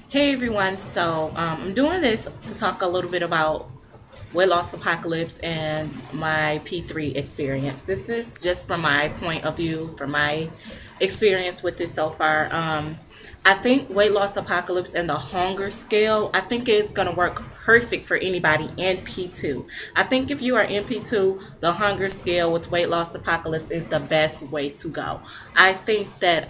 Hey everyone, I'm doing this to talk a little bit about weight loss apocalypse and my P3 experience. This is just from my point of view, from my experience with this so far. I think weight loss apocalypse and the hunger scale, I think it's going to work perfect for anybody in P2. I think if you are in P2, the hunger scale with weight loss apocalypse is the best way to go. I think that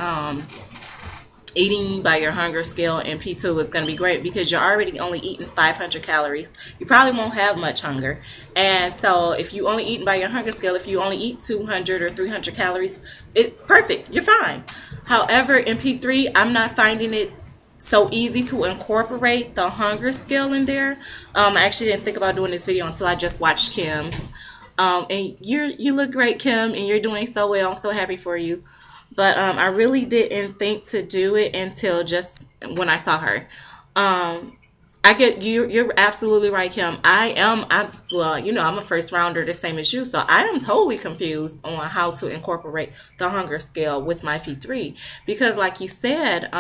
eating by your hunger scale in P2 is going to be great because you're already only eating 500 calories. You probably won't have much hunger. And so if you only eating by your hunger scale, if you only eat 200 or 300 calories, perfect. You're fine. However, in P3, I'm not finding it so easy to incorporate the hunger scale in there. I actually didn't think about doing this video until I just watched Kim. And you look great, Kim, and you're doing so well. I'm so happy for you. But I really didn't think to do it until just when I saw her. I get you. You're absolutely right, Kim. I'm a first rounder, the same as you, so I am totally confused on how to incorporate the hunger scale with my P3 because, like you said,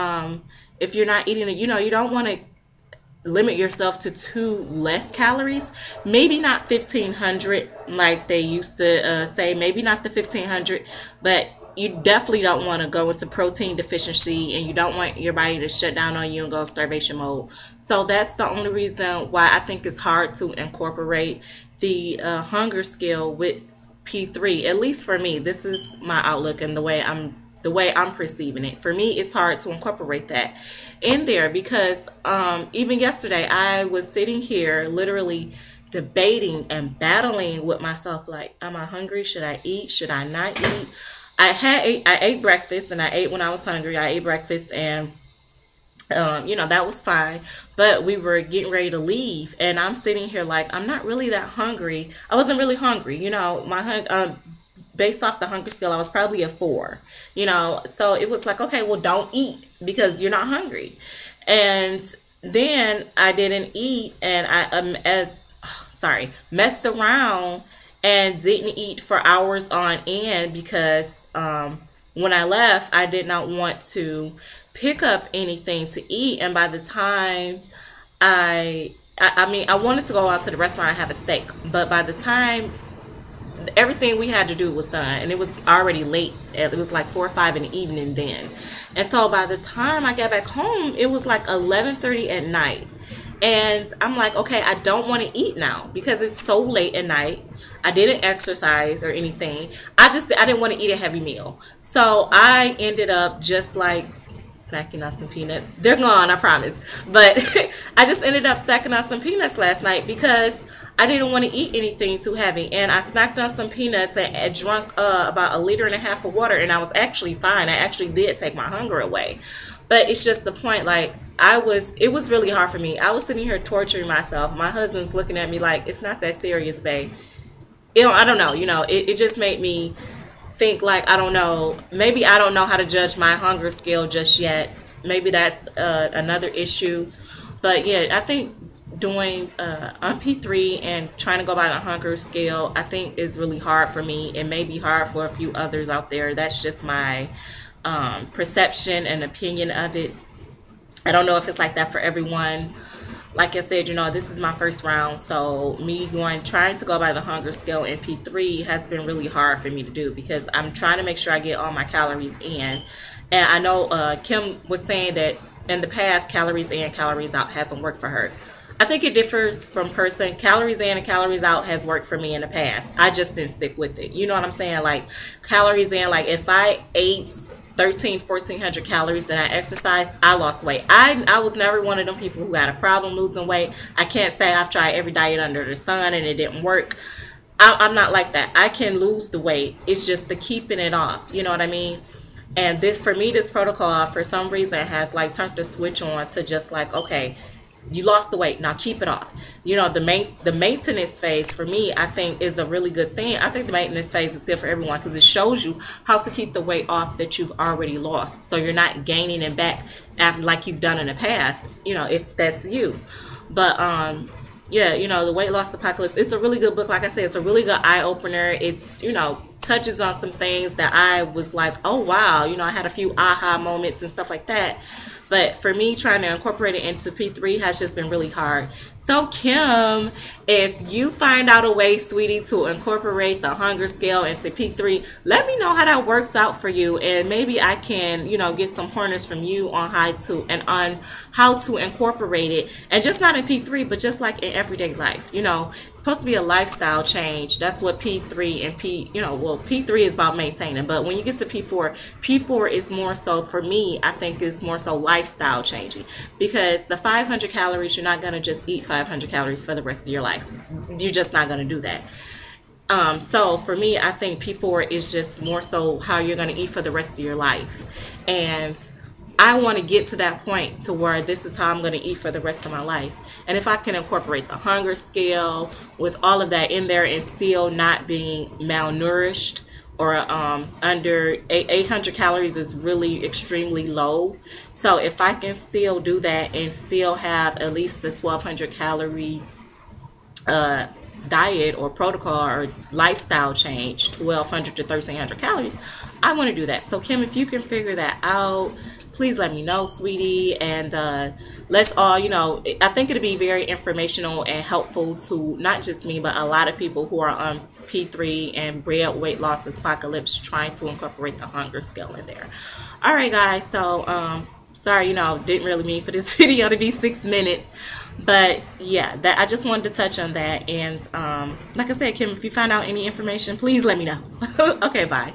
if you're not eating it, you don't want to limit yourself to two less calories. Maybe not 1,500 like they used to say. Maybe not the 1,500, but you definitely don't want to go into protein deficiency and you don't want your body to shut down on you and go starvation mode. So that's the only reason why I think it's hard to incorporate the hunger scale with P3. At least for me, this is my outlook and the way I'm perceiving it. For me, it's hard to incorporate that in there because even yesterday I was sitting here literally debating and battling with myself like, am I hungry? Should I eat? Should I not eat? I ate breakfast and I ate when I was hungry. I ate breakfast and that was fine. But we were getting ready to leave and I'm sitting here like I'm not really that hungry. I wasn't really hungry. Based off the hunger scale, I was probably a 4. So it was like, okay, well, don't eat because you're not hungry. And then I didn't eat and messed around and didn't eat for hours on end because when I left, I did not want to pick up anything to eat. And by the time I wanted to go out to the restaurant and have a steak, but by the time everything we had to do was done and it was already late, it was like 4 or 5 in the evening then. And so by the time I got back home, it was like 11:30 at night. And I'm like, okay, I don't want to eat now because it's so late at night. I didn't exercise or anything. I didn't want to eat a heavy meal. So I ended up just like snacking on some peanuts. They're gone, I promise. But I just ended up snacking on some peanuts last night because I didn't want to eat anything too heavy. And I snacked on some peanuts and drunk about 1.5 liters of water. And I was actually fine. I actually did take my hunger away. But it's just the point, like, it was really hard for me. I was sitting here torturing myself. My husband's looking at me like, it's not that serious, babe. I don't know, it just made me think like, I don't know, maybe I don't know how to judge my hunger scale just yet. Maybe that's another issue. But yeah, I think doing on P3 and trying to go by the hunger scale, I think is really hard for me. It may be hard for a few others out there. That's just my perception and opinion of it. I don't know if it's like that for everyone. Like I said, this is my first round, so me trying to go by the hunger scale in P3 has been really hard for me to do because I'm trying to make sure I get all my calories in. And I know Kim was saying that in the past, calories in, calories out hasn't worked for her. I think it differs from person. Calories in and calories out has worked for me in the past. I just didn't stick with it. You know what I'm saying? Like calories in, like if I ate 1,400 calories and I exercised, I lost weight. I was never one of them people who had a problem losing weight. I can't say I've tried every diet under the sun and it didn't work. I'm not like that. I can lose the weight. It's just the keeping it off. You know what I mean? And for me, this protocol for some reason has like turned the switch on to just like, okay, you lost the weight, now keep it off. The maintenance phase for me, I think, is a really good thing. I think the maintenance phase is good for everyone because it shows you how to keep the weight off that you've already lost, so you're not gaining it back after like you've done in the past, if that's you. But yeah, the Weight Loss Apocalypse, it's a really good book. Like I said, it's a really good eye-opener. It's touches on some things that I was like, oh wow, I had a few aha moments and stuff like that. But for me, trying to incorporate it into P3 has just been really hard. So Kim, if you find out a way, sweetie, to incorporate the hunger scale into P3, let me know how that works out for you, and maybe I can, you know, get some pointers from you on how to incorporate it, and just not in P3, but just like in everyday life. You know, it's supposed to be a lifestyle change. That's what P3 and P3 is about maintaining, but when you get to P4 is more so, for me, I think is more so lifestyle changing, because the 500 calories, you're not going to just eat 500 calories for the rest of your life. You're just not going to do that. So for me, I think P4 is just more so how you're going to eat for the rest of your life. And I want to get to that point to where this is how I'm going to eat for the rest of my life. And if I can incorporate the hunger scale with all of that in there and still not being malnourished, or under 800 calories is really extremely low. So if I can still do that and still have at least the 1200 calorie diet or protocol or lifestyle change, 1200 to 1300 calories, I want to do that. So Kim, if you can figure that out, please let me know, sweetie. And let's all, you know, I think it'll be very informational and helpful to not just me, but a lot of people who are on P3 and Red Weight Loss Apocalypse trying to incorporate the hunger scale in there. All right, guys. So sorry, you know, didn't really mean for this video to be 6 minutes, but yeah, that I just wanted to touch on that. And like I said, Kim, if you find out any information, please let me know. Okay, bye.